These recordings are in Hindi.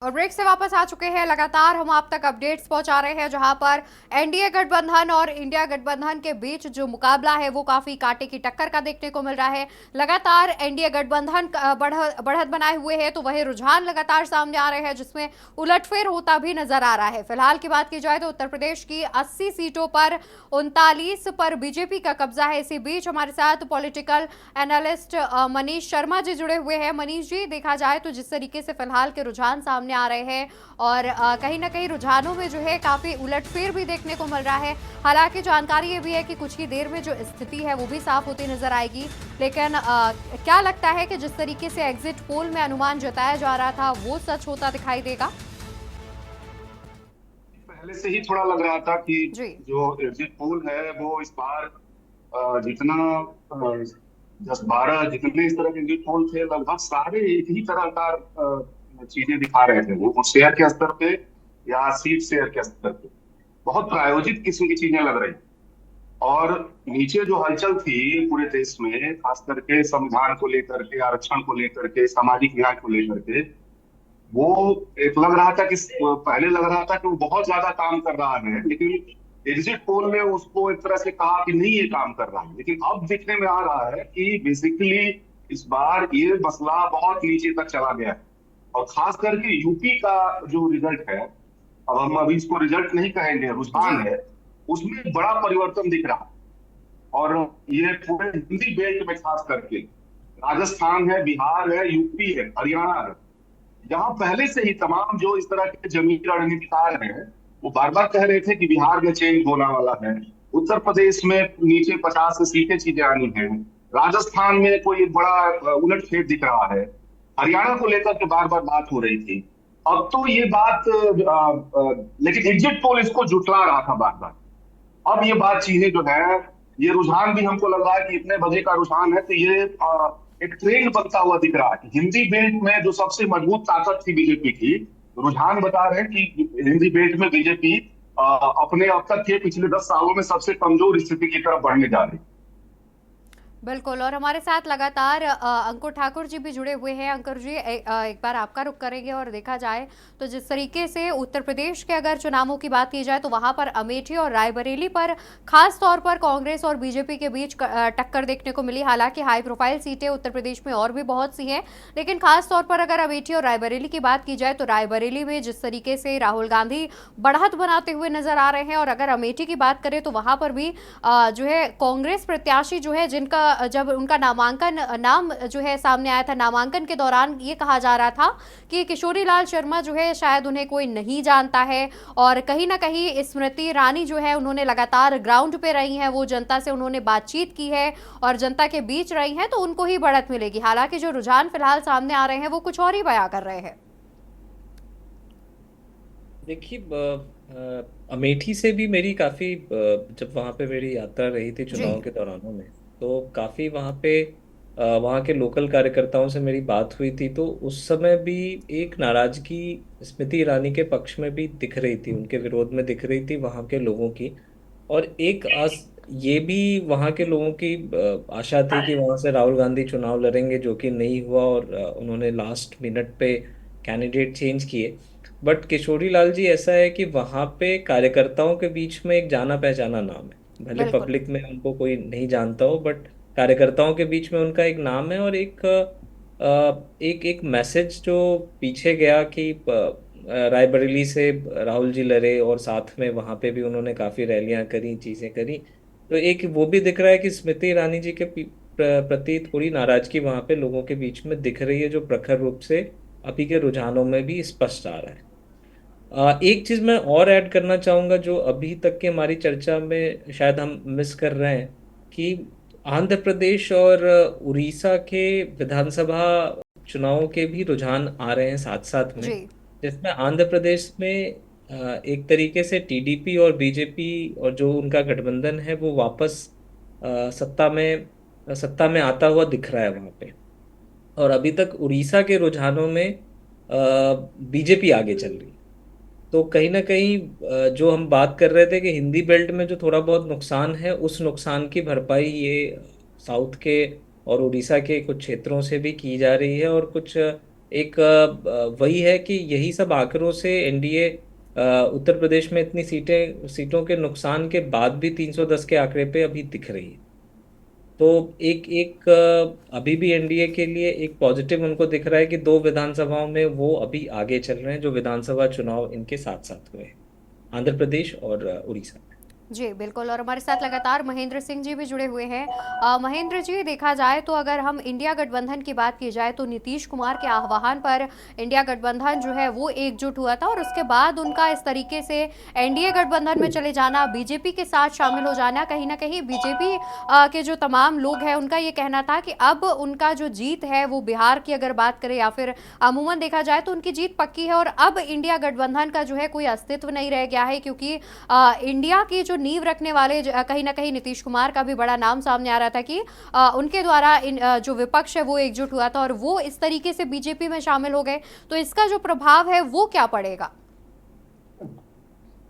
और ब्रेक से वापस आ चुके हैं। लगातार हम आप तक अपडेट्स पहुंचा रहे हैं, जहां पर एनडीए गठबंधन और इंडिया गठबंधन के बीच जो मुकाबला है वो काफी कांटे की टक्कर का देखने को मिल रहा है। लगातार एनडीए गठबंधन बढ़त बनाए हुए है, तो वही रुझान लगातार सामने आ रहे हैं जिसमें उलटफेर होता भी नजर आ रहा है। फिलहाल की बात की जाए तो उत्तर प्रदेश की 80 सीटों पर 39 पर बीजेपी का कब्जा है। इसी बीच हमारे साथ पॉलिटिकल एनालिस्ट मनीष शर्मा जी जुड़े हुए हैं। मनीष जी, देखा जाए तो जिस तरीके से फिलहाल के रुझान सामने आ रहे हैं और कहीं ना कहीं रुझानों में जो है काफी उलटफेर भी देखने को मिल रहा है। हालांकि जानकारी ये भी है कि कुछ ही देर में जो स्थिति है वो भी साफ होती नजर आएगी, लेकिन क्या लगता है कि जिस तरीके से एग्जिट पोल में अनुमान जताया जा रहा था वो सच होता दिखाई देगा? पहले से ही थोड़ा लग रहा था कि जी। जो एग्जिट पोल है वो इस बार जितना 10-12 जितने इस तरह के एग्जिट पोल थे, लगभग सारे एक ही तरह का चीजें दिखा रहे थे। वो शेयर के स्तर पे या सीट शेयर के स्तर पे बहुत प्रायोजित किस्म की चीजें लग रही। और नीचे जो हलचल थी पूरे देश में, खास करके संविधान को लेकर के, आरक्षण को लेकर के, सामाजिक न्याय को लेकर के, वो एक लग रहा था कि पहले लग रहा था कि वो बहुत ज्यादा काम कर रहा है, लेकिन एग्जिट पोल में उसको एक तरह से कहा कि नहीं ये काम कर रहा है। लेकिन अब दिखने में आ रहा है कि बेसिकली इस बार ये मसला बहुत नीचे तक चला गया है। और खास करके यूपी का जो रिजल्ट है, अब हम अभी इसको रिजल्ट नहीं कहेंगे, जी। रुझान है, उसमें बड़ा परिवर्तन दिख रहा है। और ये पूरे हिंदी बेल्ट में खास करके राजस्थान है, बिहार है, यूपी है, हरियाणा है, जहां पहले से ही तमाम जो इस तरह के जमीनी रणनीतिकार हैं वो बार बार कह रहे थे कि बिहार में चेंज होने वाला है, उत्तर प्रदेश में नीचे 50 से सीटें चीजें आनी है, राजस्थान में कोई बड़ा उलटफेर दिख रहा है, हरियाणा को लेकर के बार बार बात हो रही थी। अब तो ये बात लेकिन एग्जिट पोल इसको जुटला रहा था बार बार। अब ये बात चीजें जो है, ये रुझान भी हमको लग रहा है कि इतने बजे का रुझान है, तो ये एक ट्रेंड बनता हुआ दिख रहा है कि हिंदी बेल्ट में जो सबसे मजबूत ताकत थी बीजेपी की, रुझान बता रहे हैं कि हिंदी बेल्ट में बीजेपी अपने अब तक के पिछले 10 सालों में सबसे कमजोर स्थिति की तरफ बढ़ने जा रही है। बिल्कुल। और हमारे साथ लगातार अंकुर ठाकुर जी भी जुड़े हुए हैं। अंकुर जी, एक बार आपका रुख करेंगे। और देखा जाए तो जिस तरीके से उत्तर प्रदेश के अगर चुनावों की बात की जाए तो वहां पर अमेठी और रायबरेली पर खास तौर पर कांग्रेस और बीजेपी के बीच टक्कर देखने को मिली। हालांकि हाई प्रोफाइल सीटें उत्तर प्रदेश में और भी बहुत सी हैं, लेकिन खास तौर पर अगर अमेठी और रायबरेली की बात की जाए तो रायबरेली में जिस तरीके से राहुल गांधी बढ़त बनाते हुए नजर आ रहे हैं, और अगर अमेठी की बात करें तो वहां पर भी जो है कांग्रेस प्रत्याशी जो है, जिनका जब उनका नाम जो है सामने आया था, नामांकन के दौरान ये कहा जा रहा था कि किशोरी लाल शर्मा जो है शायद उन्हें कोई नहीं जानता है। और कहीं ना कहीं स्मृति ईरानी जो है उन्होंने लगातार ग्राउंड पे रही हैं, वो जनता से उन्होंने बातचीत की है और जनता के बीच रही हैं, तो उनको ही बढ़त मिलेगी। हालांकि जो रुझान फिलहाल सामने आ रहे हैं वो कुछ और ही बयां कर रहे हैं। देखिए, अमेठी से भी मेरी काफ़ी जब वहाँ पे मेरी यात्रा रही थी जी। चुनाव के दौरानों में, तो काफ़ी वहाँ पे वहाँ के लोकल कार्यकर्ताओं से मेरी बात हुई थी। तो उस समय भी एक नाराजगी स्मृति ईरानी के पक्ष में भी दिख रही थी, उनके विरोध में दिख रही थी वहाँ के लोगों की। और एक ये भी वहाँ के लोगों की आशा थी कि वहाँ से राहुल गांधी चुनाव लड़ेंगे, जो कि नहीं हुआ। और उन्होंने लास्ट मिनट पे कैंडिडेट चेंज किए। बट किशोरी लाल जी ऐसा है कि वहां पे कार्यकर्ताओं के बीच में एक जाना पहचाना नाम है, भले बिल्कुल। पब्लिक में उनको कोई नहीं जानता हो, बट कार्यकर्ताओं के बीच में उनका एक नाम है। और एक एक मैसेज जो पीछे गया कि रायबरेली से राहुल जी लड़े, और साथ में वहां पे भी उन्होंने काफी रैलियां करी, चीजें करी। तो एक वो भी दिख रहा है कि स्मृति ईरानी जी के प्रति थोड़ी नाराजगी वहां पे लोगों के बीच में दिख रही है, जो प्रखर रूप से अभी के रुझानों में भी स्पष्ट आ रहा है। एक चीज मैं और ऐड करना चाहूंगा जो अभी तक की हमारी चर्चा में शायद हम मिस कर रहे हैं, कि आंध्र प्रदेश और उड़ीसा के विधानसभा चुनावों के भी रुझान आ रहे हैं साथ साथ में। जी। जिसमें आंध्र प्रदेश में एक तरीके से टीडीपी और बीजेपी और जो उनका गठबंधन है वो वापस सत्ता में आता हुआ दिख रहा है वहां पे। और अभी तक उड़ीसा के रुझानों में बीजेपी आगे चल रही है। तो कहीं ना कहीं जो हम बात कर रहे थे कि हिंदी बेल्ट में जो थोड़ा बहुत नुकसान है, उस नुकसान की भरपाई ये साउथ के और उड़ीसा के कुछ क्षेत्रों से भी की जा रही है। और कुछ एक वही है कि यही सब आंकड़ों से एनडीए उत्तर प्रदेश में इतनी सीटों के नुकसान के बाद भी 310 के आंकड़े पे अभी दिख रही है। तो एक एक अभी भी एनडीए के लिए एक पॉजिटिव उनको दिख रहा है कि 2 विधानसभाओं में वो अभी आगे चल रहे हैं, जो विधानसभा चुनाव इनके साथ साथ हुए हैं, आंध्र प्रदेश और उड़ीसा में। जी बिल्कुल, और हमारे साथ लगातार महेंद्र सिंह जी भी जुड़े हुए हैं। महेंद्र जी, देखा जाए तो अगर हम इंडिया गठबंधन की बात की जाए तो नीतीश कुमार के आह्वान पर इंडिया गठबंधन जो है वो एकजुट हुआ था, और उसके बाद उनका इस तरीके से एनडीए गठबंधन में चले जाना, बीजेपी के साथ शामिल हो जाना, कहीं ना कहीं बीजेपी के जो तमाम लोग हैं उनका ये कहना था कि अब उनका जो जीत है वो बिहार की अगर बात करें या फिर अमूमन देखा जाए तो उनकी जीत पक्की है, और अब इंडिया गठबंधन का जो है कोई अस्तित्व नहीं रह गया है, क्योंकि इंडिया की जो नींव रखने वाले कहीं ना कहीं नीतीश कुमार का भी बड़ा नाम सामने आ रहा था कि उनके द्वारा जो विपक्ष है वो एकजुट हुआ था और वो इस तरीके से बीजेपी में शामिल हो गए, तो इसका जो प्रभाव है वो क्या पड़ेगा?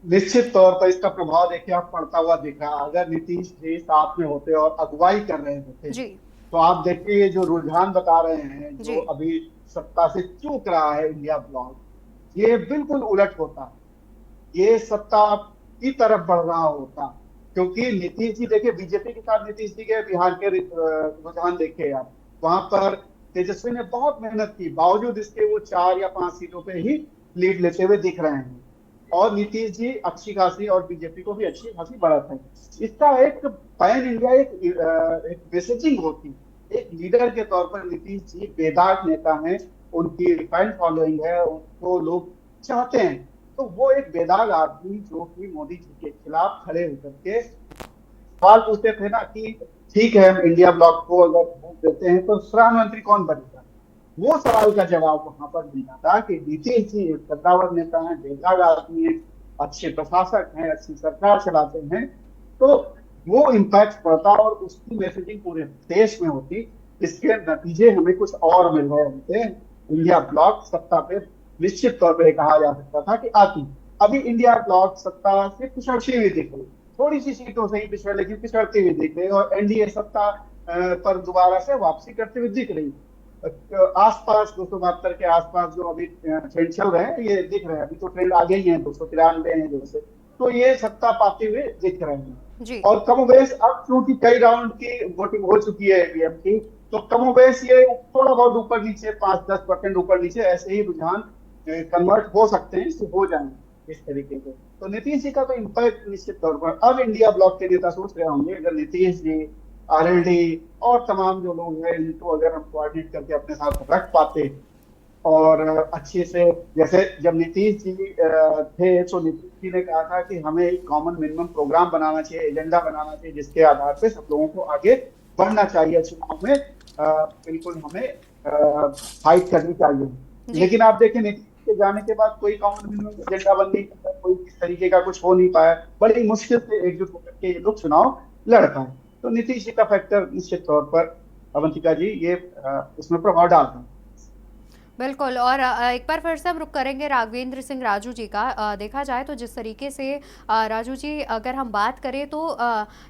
निश्चित तौर पर इसका प्रभाव देखिए आप पड़ता हुआ दिख रहा। अगर नीतीश जी साथ में होते और अगुवाई कर रहे होते जी तो आप देखिए ये जो रुझान बता रहे हैं, जी जो अभी सत्ता से चूक रहा है इंडिया ब्लॉक, ये बिल्कुल उलट होता, ये सत्ता की तरफ बढ़ रहा होता। क्योंकि नीतीश जी देखिए, बीजेपी के साथ नीतीश जी के बिहार के रुझान देखिए आप, वहां पर तेजस्वी ने बहुत मेहनत की, बावजूद इसके वो 4 या 5 सीटों पे ही लीड लेते हुए दिख रहे हैं, और नीतीश जी अच्छी खासी और बीजेपी को भी अच्छी खासी बढ़त है। इसका एक पैन इंडिया एक मैसेजिंग होती, एक लीडर के तौर पर नीतीश जी बेदाग नेता हैं, उनकी फैन फॉलोइंग है, उनको लोग चाहते हैं। तो वो एक बेदाग आदमी जो कि मोदी जी के खिलाफ खड़े होकर के सवाल पूछते थे ना कि ठीक है हम इंडिया ब्लॉक को अगर वोट देते हैं तो प्रधानमंत्री कौन बनेगा, वो सवाल का जवाब वहां पर मिला था कि नीतीश जी एक कद्दावर नेता है, बेदाग आदमी है, अच्छे प्रशासक हैं, अच्छी सरकार चलाते हैं, तो वो इम्पैक्ट पड़ता और उसकी मैसेजिंग पूरे देश में होती। इसके नतीजे हमें कुछ और मिल रहे होते। इंडिया ब्लॉक सत्ता पे निश्चित तौर पर कहा जा सकता था कि आती। अभी इंडिया ब्लॉक सत्ता से पिछड़ती हुई दिख रही, थोड़ी सी सीटों से ही पिछड़, लेकिन पिछड़ती हुई दिख रही, और एनडीए सत्ता पर दोबारा से वापसी करते हुए दिख रही। आसपास 272 के आसपास जो अभी ट्रेंड चल रहे हैं ये दिख रहे हैं, अभी तो ट्रेंड आगे ही है, 293 है जैसे, तो ये सत्ता पाते हुए दिख रहे हैं जी और कमोबेश अब क्योंकि कई राउंड की वोटिंग हो चुकी है ईवीएम की, तो कमोबेश ये थोड़ा बहुत ऊपर नीचे 5-10% ऊपर नीचे ऐसे ही रुझान कन्वर्ट हो सकते हैं, हो जाएंगे इस तरीके से। तो नीतीश जी का तो इम्पैक्ट निश्चित तौर पर अब इंडिया ब्लॉक के नेता सोच रहे होंगे, अगर नीतीश जी, आरएलडी और तमाम जो लोग हैं इनको अगर हम कोऑर्डिनेट करके अपने साथ रख पाते और अच्छे से, जैसे जब नीतीश जी थे तो नीतीश जी ने कहा था कि हमें एक कॉमन मिनिमम प्रोग्राम बनाना चाहिए, एजेंडा बनाना चाहिए, जिसके आधार पे सब लोगों को आगे बढ़ना चाहिए चुनाव में, बिल्कुल हमें फाइट करनी चाहिए। लेकिन आप देखें नीतीश के जाने के बाद कोई कॉमन मिनिमम एजेंडा बन नहीं पाया, कोई इस तरीके का कुछ हो नहीं पाया, बड़ी मुश्किल से एकजुट होकर के ये लोग चुनाव लड़ पाए। तो नीतीश जी का फैक्टर निश्चित तौर पर अवंतिका जी ये इसमें प्रभाव डालता है। बिल्कुल, और एक बार फिर से हम रुक करेंगे राघवेंद्र सिंह राजू जी का। देखा जाए तो जिस तरीके से राजू जी अगर हम बात करें तो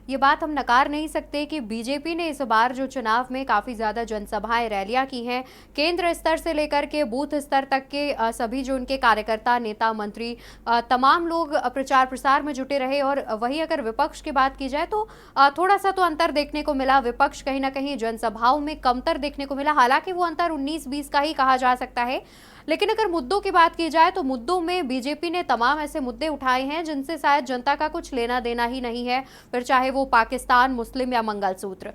ये बात हम नकार नहीं सकते कि बीजेपी ने इस बार जो चुनाव में काफ़ी ज़्यादा जनसभाएं रैलियां की हैं, केंद्र स्तर से लेकर के बूथ स्तर तक के सभी जो उनके कार्यकर्ता, नेता, मंत्री, तमाम लोग प्रचार प्रसार में जुटे रहे। और वही अगर विपक्ष की बात की जाए तो थोड़ा सा तो अंतर देखने को मिला, विपक्ष कहीं ना कहीं जनसभाओं में कमतर देखने को मिला, हालांकि वो अंतर 19-20 का ही कहा जा सकता है। लेकिन अगर मुद्दों की बात की जाए तो मुद्दों में बीजेपी ने तमाम ऐसे मुद्दे उठाए हैं जिनसे शायद जनता का कुछ लेना देना ही नहीं है, फिर चाहे वो पाकिस्तान, मुस्लिम या मंगलसूत्र,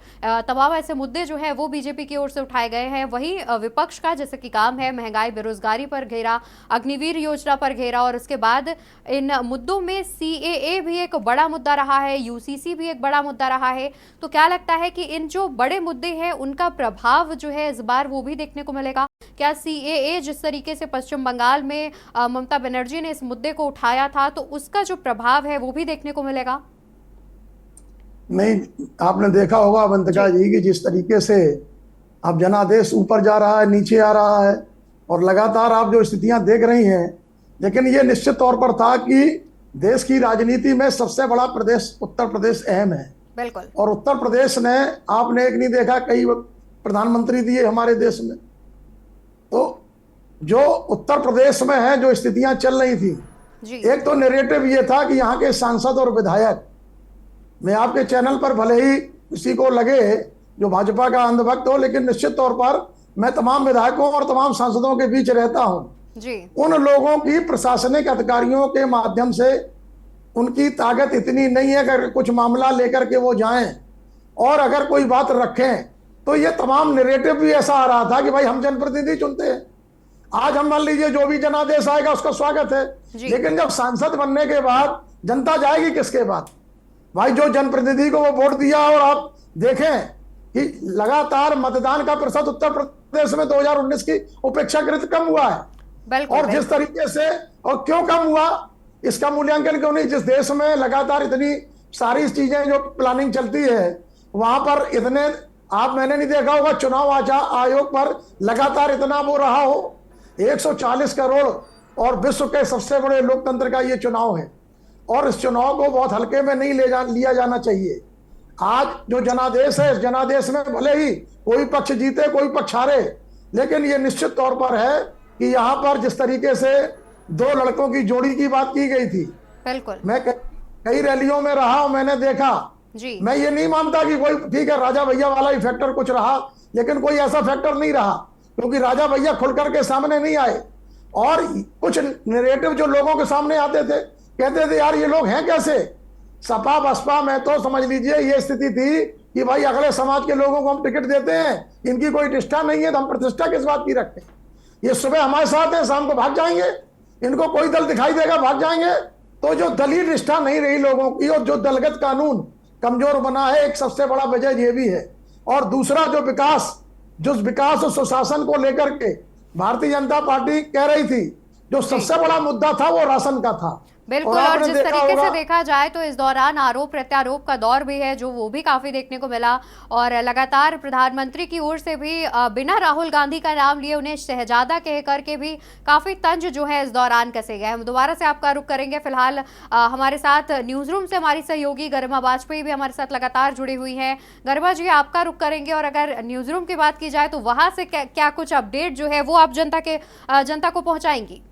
तमाम ऐसे मुद्दे जो है वो बीजेपी की ओर से उठाए गए हैं। वही विपक्ष का जैसे कि काम है महंगाई, बेरोजगारी पर घेरा, अग्निवीर योजना पर घेरा, और उसके बाद इन मुद्दों में सीएए भी एक बड़ा मुद्दा रहा है, यूसीसी भी एक बड़ा मुद्दा रहा है। तो क्या लगता है कि इन जो बड़े मुद्दे हैं उनका प्रभाव जो है इस बार वो भी देखने को मिलेगा? क्या सीएए जिस तरीके से पश्चिम बंगाल में ममता बनर्जी ने इस मुद्दे को उठाया था तो उसका जो प्रभाव है वो भी देखने को मिलेगा? नहीं, आपने देखा होगा अवंतिका जी कि जिस तरीके से अब जनादेश ऊपर जा रहा है, नीचे आ रहा है, और लगातार आप जो स्थितियां देख रही हैं, लेकिन ये निश्चित तौर पर था कि देश की राजनीति में सबसे बड़ा प्रदेश उत्तर प्रदेश अहम है। बिल्कुल। और उत्तर प्रदेश ने, आपने एक नहीं देखा, कई प्रधानमंत्री दिए हमारे देश में, तो जो उत्तर प्रदेश में है, जो स्थितियां चल रही थी, जी एक तो नैरेटिव ये था कि यहाँ के सांसद और विधायक, मैं आपके चैनल पर भले ही किसी को लगे जो भाजपा का अंधभक्त हो, लेकिन निश्चित तौर पर मैं तमाम विधायकों और तमाम सांसदों के बीच रहता हूं। जी उन लोगों की प्रशासनिक अधिकारियों के माध्यम से उनकी ताकत इतनी नहीं है कि कुछ मामला लेकर के वो जाएं और अगर कोई बात रखें तो ये तमाम नैरेटिव भी ऐसा आ रहा था कि भाई हम जनप्रतिनिधि चुनते हैं, आज हम मान लीजिए जो भी जनादेश आएगा उसका स्वागत है, लेकिन जब सांसद बनने के बाद जनता जाएगी किसके बाद? भाई जो जनप्रतिनिधि को वो वोट दिया, और आप देखें कि लगातार मतदान का प्रतिशत उत्तर प्रदेश में 2019 की अपेक्षाकृत कम हुआ है। बिल्कुल और जिस तरीके से, और क्यों कम हुआ इसका मूल्यांकन क्यों नहीं? जिस देश में लगातार इतनी सारी चीजें जो प्लानिंग चलती है, वहां पर इतने, मैंने नहीं देखा होगा चुनाव आयोग पर लगातार इतना वो रहा हो। 140 करोड़ और विश्व के सबसे बड़े लोकतंत्र का ये चुनाव है, और इस चुनाव को बहुत हल्के में नहीं लिया जाना चाहिए। आज जो जनादेश है, इस जनादेश में भले ही कोई पक्ष जीते कोई पक्ष हारे, लेकिन ये निश्चित तौर पर है कि यहाँ पर जिस तरीके से 2 लड़कों की जोड़ी की बात की गई थी, बिल्कुल मैं कई रैलियों में रहा और मैंने देखा, जी मैं ये नहीं मानता कि कोई, ठीक है राजा भैया वाला ही फैक्टर कुछ रहा, लेकिन कोई ऐसा फैक्टर नहीं रहा, क्योंकि राजा भैया खुलकर के सामने नहीं आए। और कुछ नैरेटिव जो लोगों के सामने आते थे, कहते थे यार ये लोग हैं कैसे, सपा बसपा में तो समझ लीजिए ये स्थिति थी कि भाई अगले समाज के लोगों को हम टिकट देते हैं, इनकी कोई निष्ठा नहीं है तो हम प्रतिष्ठा किस बात की रखते हैं? ये सुबह हमारे साथ है, शाम को भाग जाएंगे, इनको कोई दल दिखाई देगा भाग जाएंगे। तो जो दलील निष्ठा नहीं रही लोगों की, और जो दलगत कानून कमजोर बना है, एक सबसे बड़ा वजह ये भी है। और दूसरा जो विकास और सुशासन को लेकर के भारतीय जनता पार्टी कह रही थी, जो सबसे बड़ा मुद्दा था वो राशन का था। बिल्कुल, और जिस तरीके से देखा जाए तो इस दौरान आरोप प्रत्यारोप का दौर भी है, जो वो भी काफी देखने को मिला, और लगातार प्रधानमंत्री की ओर से भी बिना राहुल गांधी का नाम लिए उन्हें शहजादा कह करके भी काफी तंज जो है इस दौरान कसे गए। हम दोबारा से आपका रुख करेंगे। फिलहाल हमारे साथ न्यूज रूम से हमारी सहयोगी गरिमा वाजपेयी भी हमारे साथ लगातार जुड़ी हुई है। गरिमा जी, आपका रुख करेंगे, और अगर न्यूज रूम की बात की जाए तो वहां से क्या कुछ अपडेट जो है वो आप जनता को पहुंचाएंगी?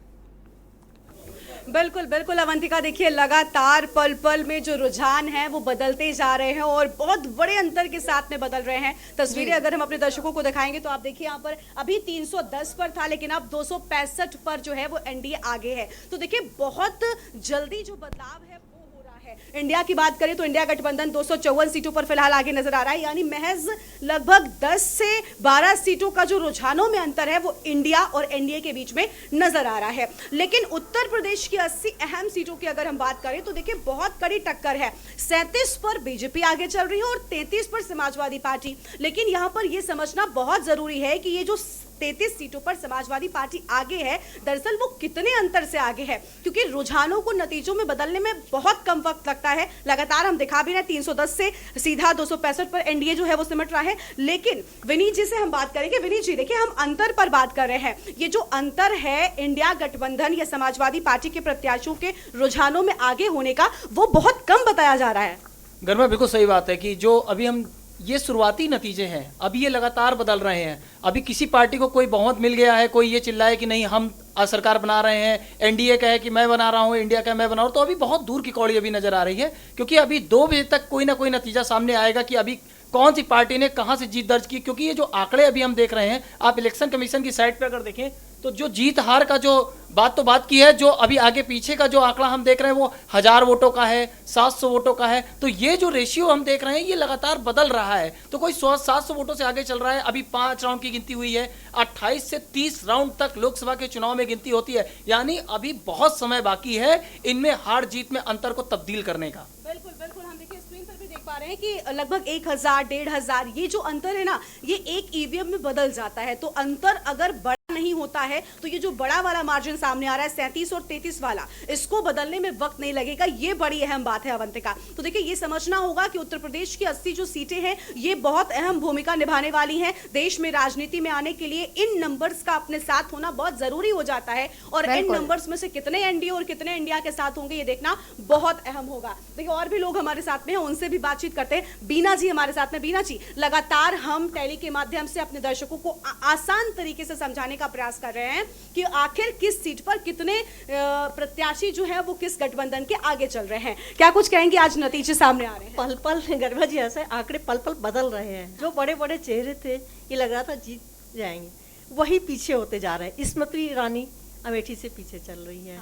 बिल्कुल बिल्कुल अवंतिका, देखिए लगातार पल पल में जो रुझान है वो बदलते जा रहे हैं और बहुत बड़े अंतर के साथ में बदल रहे हैं। तस्वीरें अगर हम अपने दर्शकों को दिखाएंगे तो आप देखिए यहाँ पर अभी 310 पर था, लेकिन अब 265 पर जो है वो एनडीए आगे है। तो देखिए बहुत जल्दी जो बदलाव है वो हो रहा है। इंडिया की बात करें तो इंडिया गठबंधन 254 सीटों पर फिलहाल आगे नजर आ रहा है, यानी महज लगभग 10 से 12 सीटों का जो रुझानों में अंतर है वो इंडिया और एनडीए के बीच में नजर आ रहा है। लेकिन उत्तर प्रदेश की 80 अहम सीटों की अगर हम बात करें तो देखिए बहुत कड़ी टक्कर है। 37 पर बीजेपी आगे चल रही है और 33 पर समाजवादी पार्टी। लेकिन यहां पर यह समझना बहुत जरूरी है कि ये जो 33 सीटों पर समाजवादी पार्टी आगे है, दरअसल वो कितने अंतर से आगे है, क्योंकि रुझानों को नतीजों में बदलने में बहुत कम वक्त लगता है। लगातार हम दिखा भी रहे 310 से सीधा 265 पर एनडीए जो है वो सिमट रहा है। लेकिन विनीत जी से हम बात करेंगे। विनीत जी, देखिए हम अंतर पर बात कर रहे हैं, ये जो अंतर है इंडिया गठबंधन या समाजवादी पार्टी के प्रत्याशियों के रुझानों में आगे होने का, वो बहुत कम बताया जा रहा है। गर्मा, बिल्कुल सही बात है कि जो अभी हम ये शुरुआती नतीजे हैं, अभी ये लगातार बदल रहे हैं। अभी किसी पार्टी को कोई बहुमत मिल गया है, कोई ये चिल्लाए कि नहीं हम सरकार बना रहे हैं, एनडीए कहे कि मैं बना रहा हूं, इंडिया कहे मैं बना रहा हूं, तो अभी बहुत दूर की कौड़ी अभी नजर आ रही है। क्योंकि अभी 2 बजे तक कोई ना कोई नतीजा सामने आएगा कि अभी कौन सी पार्टी ने कहां से जीत दर्ज की। क्योंकि ये जो आंकड़े अभी हम देख रहे हैं, आप इलेक्शन कमीशन की साइट पर अगर देखें तो जो जीत हार का जो बात की है, जो अभी आगे पीछे का जो आंकड़ा हम देख रहे हैं वो 1000 वोटों का है, 700 वोटों का है। तो ये जो रेशियो हम देख रहे हैं ये लगातार बदल रहा है। तो कोई 700 वोटों से आगे चल रहा है। अभी 5 राउंड की गिनती हुई है, 28 से 30 राउंड तक लोकसभा के चुनाव में गिनती होती है, यानी अभी बहुत समय बाकी है इनमें हार जीत में अंतर को तब्दील करने का। बिल्कुल बिल्कुल, हम देखिए स्क्रीन पर भी देख पा रहे हैं कि लगभग 1000, 1500 ये जो अंतर है ना, ये एक ईवीएम में बदल जाता है। तो अंतर अगर बड़ा नहीं होता है तो ये जो बड़ा वाला मार्जिन सामने आ रहा है 37 और 33 वाला, इसको बदलने में वक्त नहीं लगेगा। ये बड़ी अहम बात है अवंतिका। तो देखिए ये समझना होगा कि उत्तर प्रदेश की 80 जो सीटें हैं ये बहुत अहम भूमिका निभाने वाली हैं। देश में राजनीति में आने के लिए इन नंबर्स का अपने साथ होना बहुत जरूरी हो जाता है, और इन नंबर्स में से कितने एनडीए और कितने इंडिया के साथ होंगे ये देखना बहुत अहम होगा। देखिए और भी लोग हमारे साथ में हैं, उनसे भी बातचीत करते हैं। बीना जी हमारे साथ में। बीना जी, लगातार हम टेली के माध्यम से अपने दर्शकों को आसान तरीके से समझाने बताने का प्रयास कर रहे हैं कि आखिर किस सीट पर कितने प्रत्याशी जो है वो किस गठबंधन के आगे चल रहे हैं। क्या कुछ कहेंगे, आज नतीजे सामने आ रहे हैं? पल पल गरबा जी ऐसे आंकड़े पल पल बदल रहे हैं। जो बड़े बड़े चेहरे थे ये लग रहा था जीत जाएंगे, वही पीछे होते जा रहे हैं। स्मृति ईरानी अमेठी से पीछे चल रही है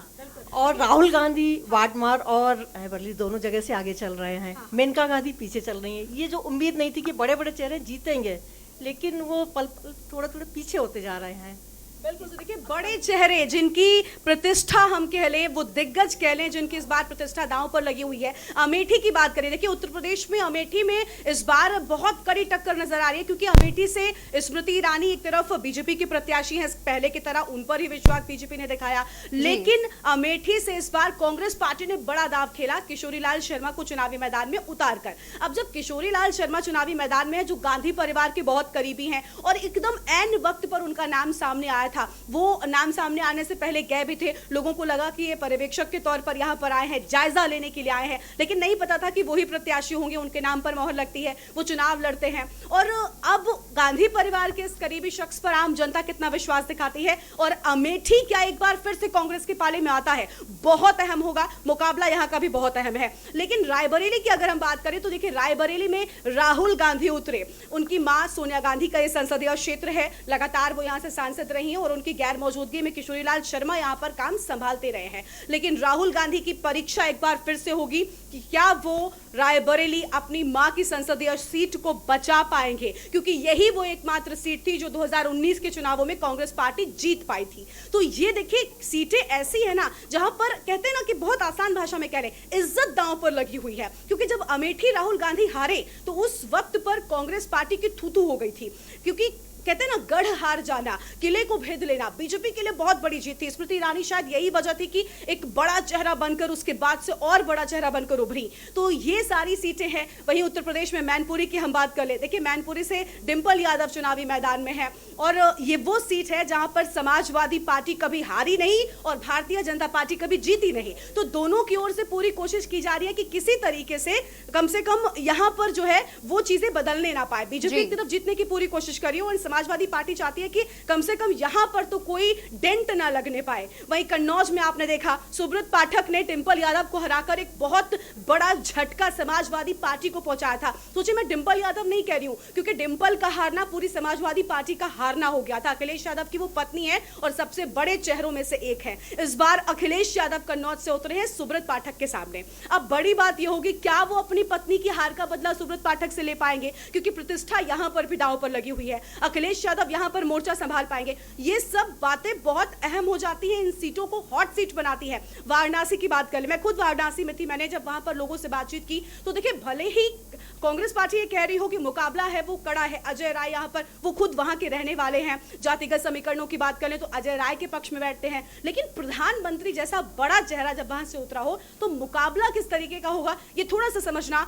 और राहुल गांधी वाडमार और रायबरेली दोनों जगह से आगे चल रहे हैं। मेनका गांधी पीछे चल रही है। ये जो उम्मीद नहीं थी कि बड़े बड़े चेहरे जीतेंगे, लेकिन वो पल पल थोड़ा थोड़ा पीछे होते जा रहे हैं। बिल्कुल, तो देखिए बड़े चेहरे जिनकी प्रतिष्ठा हम कह लें, वो दिग्गज कह लें, जिनकी इस बार प्रतिष्ठा दांव पर लगी हुई है। अमेठी की बात करें, देखिए उत्तर प्रदेश में अमेठी में इस बार बहुत कड़ी टक्कर नजर आ रही है, क्योंकि अमेठी से स्मृति ईरानी एक तरफ बीजेपी की प्रत्याशी है, पहले की तरह उन पर ही विश्वास बीजेपी ने दिखाया, लेकिन अमेठी से इस बार कांग्रेस पार्टी ने बड़ा दांव खेला किशोरी लाल शर्मा को चुनावी मैदान में उतार कर। अब जब किशोरी लाल शर्मा चुनावी मैदान में है, जो गांधी परिवार के बहुत करीबी हैं और एकदम ऐन वक्त पर उनका नाम सामने आया था, वो नाम सामने आने से पहले गए भी थे। लोगों को लगा कि ये पर्यवेक्षक के तौर पर यहाँ पर आए हैं, जायजा लेने के लिए आए हैं, लेकिन नहीं पता था कि वही प्रत्याशी होंगे, उनके नाम पर मोहर लगती है, वो चुनाव लड़ते हैं। और अब गांधी परिवार के इस करीबी शख्स पर आम जनता कितना विश्वास दिखाती है और अमेठी क्या एक बार फिर से कांग्रेस के पाले में आता है, बहुत अहम होगा। मुकाबला यहाँ का भी बहुत अहम है। लेकिन रायबरेली की अगर हम बात करें तो देखिए रायबरेली में राहुल गांधी उतरे। उनकी मां सोनिया गांधी का ये संसदीय क्षेत्र है, लगातार वो यहाँ से सांसद रही हैं और उनकी गैर मौजूदगी में किशोरी लाल शर्मा यहां पर काम संभालते रहे हैं। लेकिन राहुल गांधी की परीक्षा एक बार फिर से होगी कि क्या वो रायबरेली अपनी मां की संसदीय सीट को बचा पाएंगे, क्योंकि यही वो एकमात्र सीट थी जो 2019 के चुनावों में कांग्रेस पार्टी जीत पाई थी। तो ये देखिए सीटें ऐसी है ना जहां पर कहते हैं ना कि बहुत आसान भाषा में कह रहे इज्जत दांव पर लगी हुई है, क्योंकि जब अमेठी राहुल गांधी हारे तो उस वक्त पर कांग्रेस पार्टी की थू-थू हो गई थी, क्योंकि कहते हैं ना गढ़ हार जाना, किले को भेद लेना बीजेपी के लिए बहुत बड़ी जीत थी। स्मृति ईरानी शायद यही वजह थी कि एक बड़ा चेहरा बनकर उसके बाद से और बड़ा चेहरा बनकर उभरी। तो ये सारी सीटें हैं। वहीं उत्तर प्रदेश में मैनपुरी की हम बात कर ले, देखिए मैनपुरी से डिंपल यादव चुनावी मैदान में है और ये वो सीट है जहां पर समाजवादी पार्टी कभी हारी नहीं और भारतीय जनता पार्टी कभी जीती नहीं। तो दोनों की ओर से पूरी कोशिश की जा रही है कि किसी तरीके से कम यहां पर जो है वो चीजें बदलने ना पाए। बीजेपी की तरफ जीतने की पूरी कोशिश करी और समाजवादी पार्टी चाहती है कि कम से कम यहां पर तो कोई डेंट ना लगने पाए। वहीं कन्नौज में आपने देखा सुब्रत पाठक ने डिंपल यादव को हराकर एक बहुत बड़ा झटका समाजवादी पार्टी को पहुंचाया था। सोचिए, मैं डिंपल यादव नहीं कह रही हूं, क्योंकि डिंपल का हारना पूरी समाजवादी पार्टी का हारना हो गया था। अखिलेश यादव की वो पत्नी है और सबसे बड़े चेहरों में से एक है। इस बार अखिलेश यादव कन्नौज से उतरे हैं सुब्रत पाठक के सामने। अब बड़ी बात यह होगी क्या वो अपनी पत्नी की हार का बदला सुब्रत पाठक से ले पाएंगे, क्योंकि प्रतिष्ठा यहां पर भी दांव पर लगी हुई है। अखिलेश यादव यहां पर मोर्चा संभाल पाएंगे, ये सब बातें बहुत अहम हो जाती हैं, इन सीटों को हॉट सीट बनाती है। वाराणसी की बात कर ले, मैं खुद वाराणसी में थी, मैंने जब वहां पर लोगों से बातचीत की तो देखिए भले ही कांग्रेस पार्टी ये कह रही हो कि मुकाबला है वो कड़ा है, अजय राय यहां पर वो खुद वहां के रहने वाले हैं, जातिगत समीकरणों की बात करें तो अजय राय के पक्ष में बैठते हैं, लेकिन प्रधानमंत्री जैसा बड़ा चेहरा जब वहां से उतरा हो तो मुकाबला किस तरीके का होगा ये थोड़ा सा समझना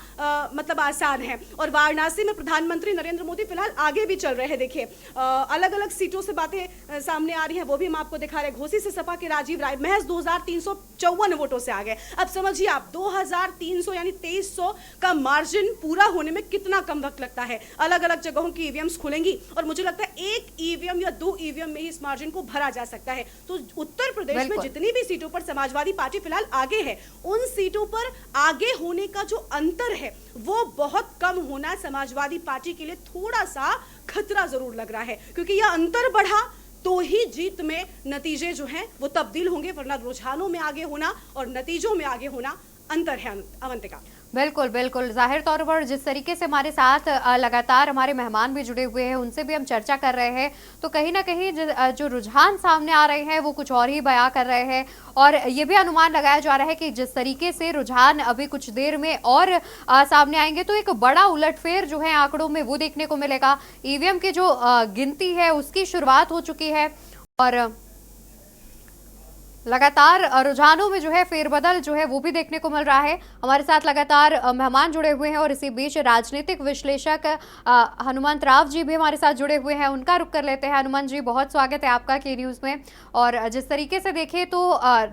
मतलब आसान है। और वाराणसी में प्रधानमंत्री नरेंद्र मोदी फिलहाल आगे भी चल रहे हैं। देखिए अलग अलग सीटों से बातें सामने आ रही हैं, वो भी हम आपको दिखा रहे हैं। घोसी से सपा के राजीव राय महज 2354 वोटों से आ गए। अब समझिए आप 2300 यानी 2300 का मार्जिन पूरा होने में कितना कम वक्त लगता है। अलग अलग जगहों की ईवीएम्स खुलेंगी और मुझे लगता है एक ईवीएम या 2 ईवीएम में ही इस मार्जिन को भरा जा सकता है। तो उत्तर प्रदेश में जितनी भी सीटों पर समाजवादी पार्टी फिलहाल आगे है, उन सीटों पर आगे होने का जो अंतर है वो बहुत कम होना समाजवादी पार्टी के लिए थोड़ा सा खतरा जरूर लग रहा है, क्योंकि यह अंतर बढ़ा तो ही जीत में नतीजे जो हैं वो तब्दील होंगे, वरना रुझानों में आगे होना और नतीजों में आगे होना अंतर है। अवंतिका, बिल्कुल बिल्कुल, जाहिर तौर पर जिस तरीके से हमारे साथ लगातार हमारे मेहमान भी जुड़े हुए हैं, उनसे भी हम चर्चा कर रहे हैं, तो कहीं ना कहीं जो रुझान सामने आ रहे हैं वो कुछ और ही बयां कर रहे हैं। और ये भी अनुमान लगाया जा रहा है कि जिस तरीके से रुझान अभी कुछ देर में और सामने आएंगे तो एक बड़ा उलटफेर जो है आंकड़ों में वो देखने को मिलेगा। ईवीएम की जो गिनती है उसकी शुरुआत हो चुकी है और लगातार रुझानों में जो है फेरबदल जो है वो भी देखने को मिल रहा है। हमारे साथ लगातार मेहमान जुड़े हुए हैं और इसी बीच राजनीतिक विश्लेषक हनुमंत राव जी भी हमारे साथ जुड़े हुए हैं, उनका रुख कर लेते हैं। हनुमंत जी, बहुत स्वागत है आपका के न्यूज़ में। और जिस तरीके से देखें तो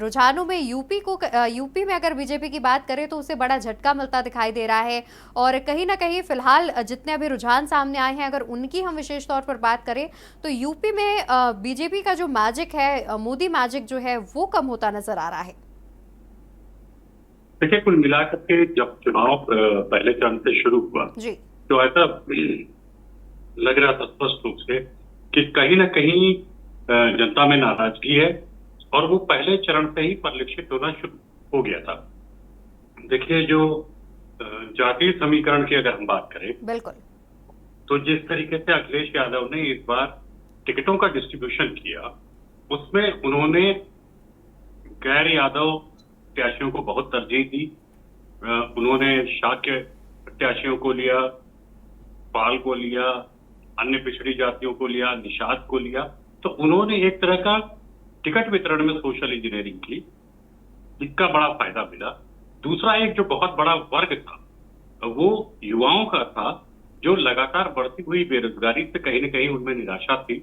रुझानों में यूपी में अगर बीजेपी की बात करें तो उसे बड़ा झटका मिलता दिखाई दे रहा है। और कहीं ना कहीं फिलहाल जितने अभी रुझान सामने आए हैं, अगर उनकी हम विशेष तौर पर बात करें तो यूपी में बीजेपी का जो मैजिक है, मोदी मैजिक जो है वो कम होता नजर आ रहा है। देखिए, कुल मिलाकर के जब चुनाव पहले चरण से शुरू हुआ जी, तो ऐसा लग रहा था स्पष्ट रूप से कि कहीं ना कहीं जनता में नाराजगी है और वो पहले चरण से ही परिलक्षित होना शुरू हो गया था। देखिए, जो जातीय समीकरण की अगर हम बात करें बिल्कुल, तो जिस तरीके से अखिलेश यादव ने इस बार टिकटों का डिस्ट्रीब्यूशन किया, उसमें उन्होंने गैर यादव प्रत्याशियों को बहुत तरजीह दी। उन्होंने शाक्य प्रत्याशियों को लिया, पाल को लिया, अन्य पिछड़ी जातियों को लिया, निषाद को लिया। तो उन्होंने एक तरह का टिकट वितरण में सोशल इंजीनियरिंग की, जिसका बड़ा फायदा मिला। दूसरा एक जो बहुत बड़ा वर्ग था वो युवाओं का था, जो लगातार बढ़ती हुई बेरोजगारी से कहीं न कहीं उनमें निराशा थी।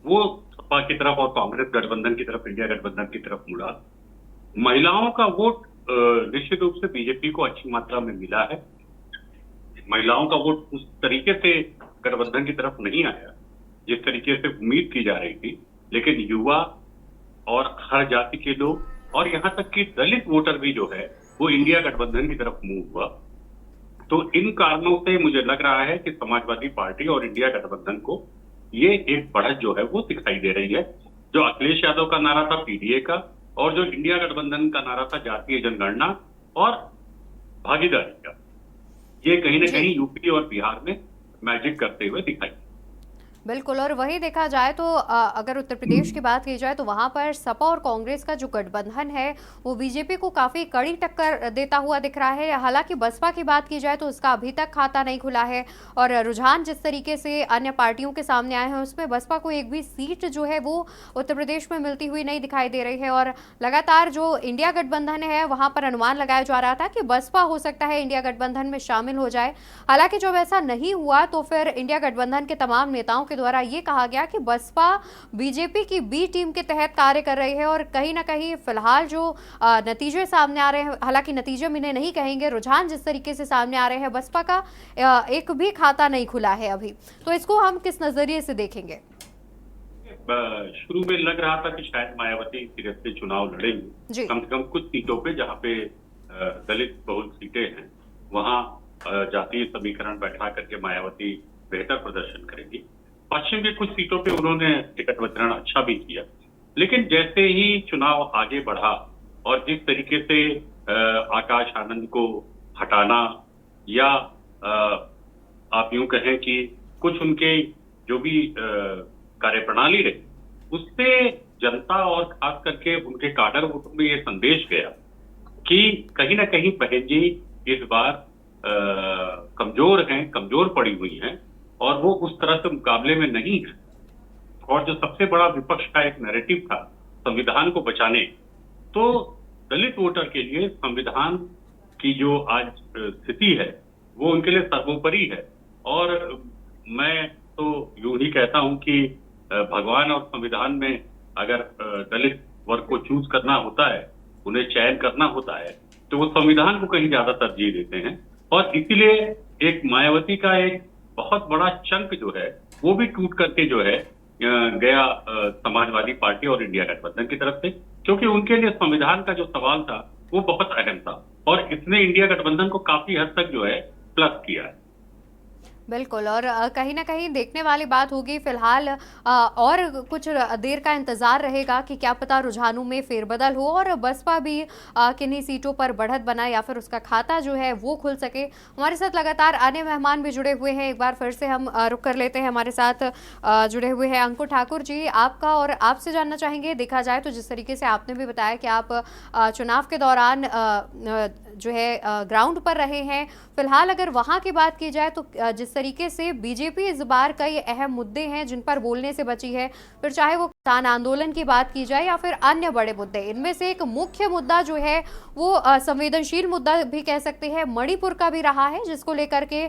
वो सपा की तरफ और कांग्रेस गठबंधन की तरफ, इंडिया गठबंधन की तरफ मुड़ा। महिलाओं का वोट निश्चित रूप से बीजेपी को अच्छी मात्रा में मिला है। महिलाओं का वोट उस तरीके से गठबंधन की तरफ नहीं आया जिस तरीके से उम्मीद की जा रही थी, लेकिन युवा और हर जाति के लोग और यहाँ तक कि दलित वोटर भी जो है वो इंडिया गठबंधन की तरफ मूव हुआ। तो इन कारणों से मुझे लग रहा है कि समाजवादी पार्टी और इंडिया गठबंधन को ये एक बढ़त जो है वो दिखाई दे रही है। जो अखिलेश यादव का नारा था पीडीए का, और जो इंडिया गठबंधन का नारा था जातीय जनगणना और भागीदारी का, ये कहीं ना कहीं यूपी और बिहार में मैजिक करते हुए दिखाई। बिल्कुल। और वही देखा जाए तो अगर उत्तर प्रदेश की बात की जाए तो वहां पर सपा और कांग्रेस का जो गठबंधन है वो बीजेपी को काफी कड़ी टक्कर देता हुआ दिख रहा है। हालांकि बसपा की बात की जाए तो उसका अभी तक खाता नहीं खुला है और रुझान जिस तरीके से अन्य पार्टियों के सामने आए हैं उसमें बसपा को एक भी सीट जो है वो उत्तर प्रदेश में मिलती हुई नहीं दिखाई दे रही है। और लगातार जो इंडिया गठबंधन है वहां पर अनुमान लगाया जा रहा था कि बसपा हो सकता है इंडिया गठबंधन में शामिल हो जाए। हालांकि जब ऐसा नहीं हुआ तो फिर इंडिया गठबंधन के तमाम नेताओं के द्वारा ये कहा गया कि बसपा बीजेपी की बी टीम के तहत कार्य कर रही है। और कहीं ना कहीं फिलहाल जो नतीजे सामने आ रहे हैं, हालांकि नतीजे हम इन्हें नहीं कहेंगे, रुझान जिस तरीके से सामने आ रहे हैं, बसपा का एक भी खाता नहीं खुला है अभी। तो इसको हम किस नजरिए से देखेंगे? शुरू में लग रहा था कि शायद मायावती सिरे से चुनाव लड़ेंगे, कम से कम कुछ सीटों पे जहाँ पे दलित बहुल सीटें हैं वहाँ जातीय समीकरण बैठा करके मायावती बेहतर प्रदर्शन करेंगी। पश्चिम के कुछ सीटों पे उन्होंने टिकट वितरण अच्छा भी किया, लेकिन जैसे ही चुनाव आगे बढ़ा और जिस तरीके से आकाश आनंद को हटाना या आप यूं कहें कि कुछ उनके जो भी कार्यप्रणाली रही, उससे जनता और खास करके उनके काडर वोटों में ये संदेश गया कि कहीं ना कहीं बहन जी इस बार कमजोर हैं, कमजोर पड़ी हुई हैं और वो उस तरह से मुकाबले में नहीं है। और जो सबसे बड़ा विपक्ष का एक नैरेटिव था संविधान को बचाने, तो दलित वोटर के लिए संविधान की जो आज स्थिति है वो उनके लिए सर्वोपरि है। और मैं तो यूं ही कहता हूं कि भगवान और संविधान में अगर दलित वर्ग को चूज करना होता है, उन्हें चयन करना होता है, तो वो संविधान को कहीं ज्यादा तरजीह देते हैं। और इसीलिए एक मायावती का एक बहुत बड़ा चंक जो है वो भी टूट करके जो है गया समाजवादी पार्टी और इंडिया गठबंधन की तरफ से, क्योंकि उनके लिए संविधान का जो सवाल था वो बहुत अहम था और इसने इंडिया गठबंधन को काफी हद तक जो है प्लस किया है। बिल्कुल। और कहीं ना कहीं देखने वाली बात होगी। फिलहाल और कुछ देर का इंतजार रहेगा कि क्या पता रुझानों में फेरबदल हो और बसपा भी किन्हीं सीटों पर बढ़त बनाए या फिर उसका खाता जो है वो खुल सके। हमारे साथ लगातार अन्य मेहमान भी जुड़े हुए हैं, एक बार फिर से हम रुक कर लेते हैं। हमारे साथ जुड़े हुए हैं अंकुर ठाकुर जी, आपका और आपसे जानना चाहेंगे, देखा जाए तो जिस तरीके से आपने भी बताया कि आप चुनाव के दौरान जो है ग्राउंड पर रहे हैं। फिलहाल अगर वहां की बात की जाए तो जिस तरीके से बीजेपी इस बार कई अहम मुद्दे हैं जिन पर बोलने से बची है, फिर चाहे वो किसान आंदोलन की बात की जाए या फिर अन्य बड़े मुद्दे, इनमें से एक मुख्य मुद्दा जो है वो संवेदनशील मुद्दा भी कह सकते हैं, मणिपुर का भी रहा है, जिसको लेकर के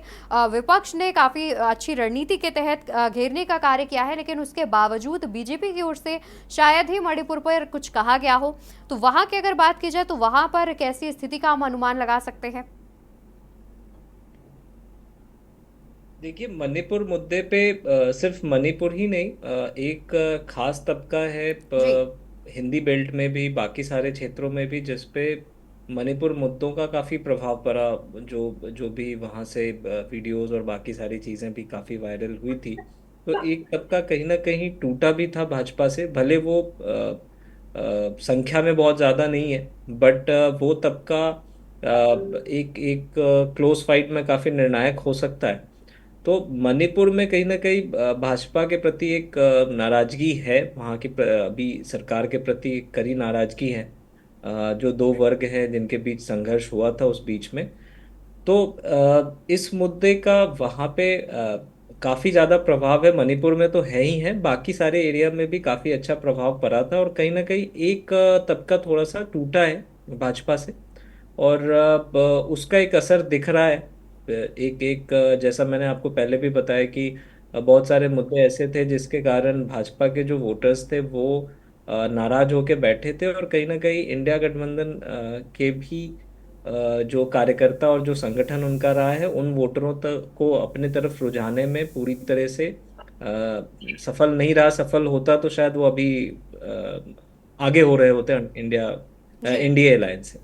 विपक्ष ने काफी अच्छी रणनीति के तहत घेरने का कार्य किया है। लेकिन उसके बावजूद बीजेपी की ओर से शायद ही मणिपुर पर कुछ कहा गया हो। तो वहां की अगर बात की जाए तो वहां पर कैसी स्थिति का हम अनुमान लगा सकते हैं? देखिए, मणिपुर मुद्दे पे सिर्फ मणिपुर ही नहीं, एक खास तबका है हिंदी बेल्ट में भी, बाकी सारे क्षेत्रों में भी, जिस पे मणिपुर मुद्दों का काफ़ी प्रभाव पड़ा। जो भी वहाँ से वीडियोस और बाकी सारी चीज़ें भी काफ़ी वायरल हुई थी। तो एक तबका कहीं ना कहीं टूटा भी था भाजपा से, भले वो संख्या में बहुत ज़्यादा नहीं है, बट वो तबका एक एक क्लोज फाइट में काफ़ी निर्णायक हो सकता है। तो मणिपुर में कहीं ना कहीं भाजपा के प्रति एक नाराजगी है, वहाँ की अभी सरकार के प्रति एक कड़ी नाराजगी है, जो दो वर्ग हैं जिनके बीच संघर्ष हुआ था उस बीच में। तो इस मुद्दे का वहाँ पे काफ़ी ज़्यादा प्रभाव है। मणिपुर में तो है ही है, बाकी सारे एरिया में भी काफ़ी अच्छा प्रभाव पड़ा था, और कहीं ना कहीं एक तबका थोड़ा सा टूटा है भाजपा से, और उसका एक असर दिख रहा है। एक जैसा मैंने आपको पहले भी बताया कि बहुत सारे मुद्दे ऐसे थे जिसके कारण भाजपा के जो वोटर्स थे वो नाराज होके बैठे थे, और कहीं ना कहीं इंडिया गठबंधन के भी जो कार्यकर्ता और जो संगठन उनका रहा है, उन वोटरों तक को अपने तरफ रुझाने में पूरी तरह से सफल नहीं रहा। सफल होता तो शायद वो अभी आगे हो रहे होते इंडिया अलायंस से।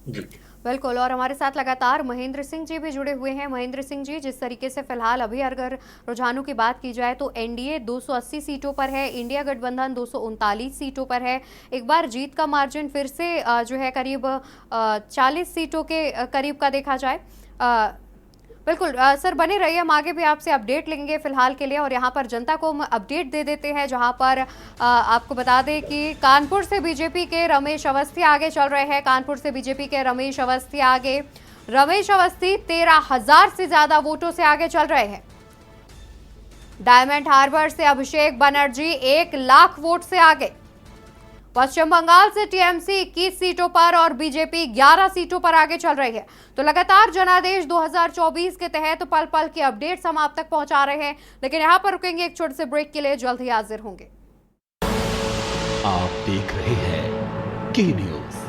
जी बिल्कुल। और हमारे साथ लगातार महेंद्र सिंह जी भी जुड़े हुए हैं। महेंद्र सिंह जी, जिस तरीके से फिलहाल अभी अगर रुझानों की बात की जाए तो एनडीए 280 सीटों पर है, इंडिया गठबंधन 239 सीटों पर है। एक बार जीत का मार्जिन फिर से जो है करीब 40 सीटों के करीब का देखा जाए। बिल्कुल सर, बने रहिए, हम आगे भी आपसे अपडेट लेंगे फिलहाल के लिए। और यहाँ पर जनता को हम अपडेट दे देते हैं, जहाँ पर आपको बता दें कि कानपुर से बीजेपी के रमेश अवस्थी आगे चल रहे हैं। कानपुर से बीजेपी के रमेश अवस्थी आगे, रमेश अवस्थी 13,000 से ज्यादा वोटों से आगे चल रहे हैं। डायमंड हार्बर से अभिषेक बनर्जी 1 लाख वोट से आगे। पश्चिम बंगाल से टीएमसी 21 सीटों पर और बीजेपी 11 सीटों पर आगे चल रही है। तो लगातार जनादेश 2024 के तहत पल पल की अपडेट्स हम आप तक पहुंचा रहे हैं, लेकिन यहां पर रुकेंगे एक छोटे से ब्रेक के लिए, जल्द ही हाजिर होंगे। आप देख रहे हैं के न्यूज़,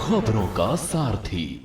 खबरों का सारथी।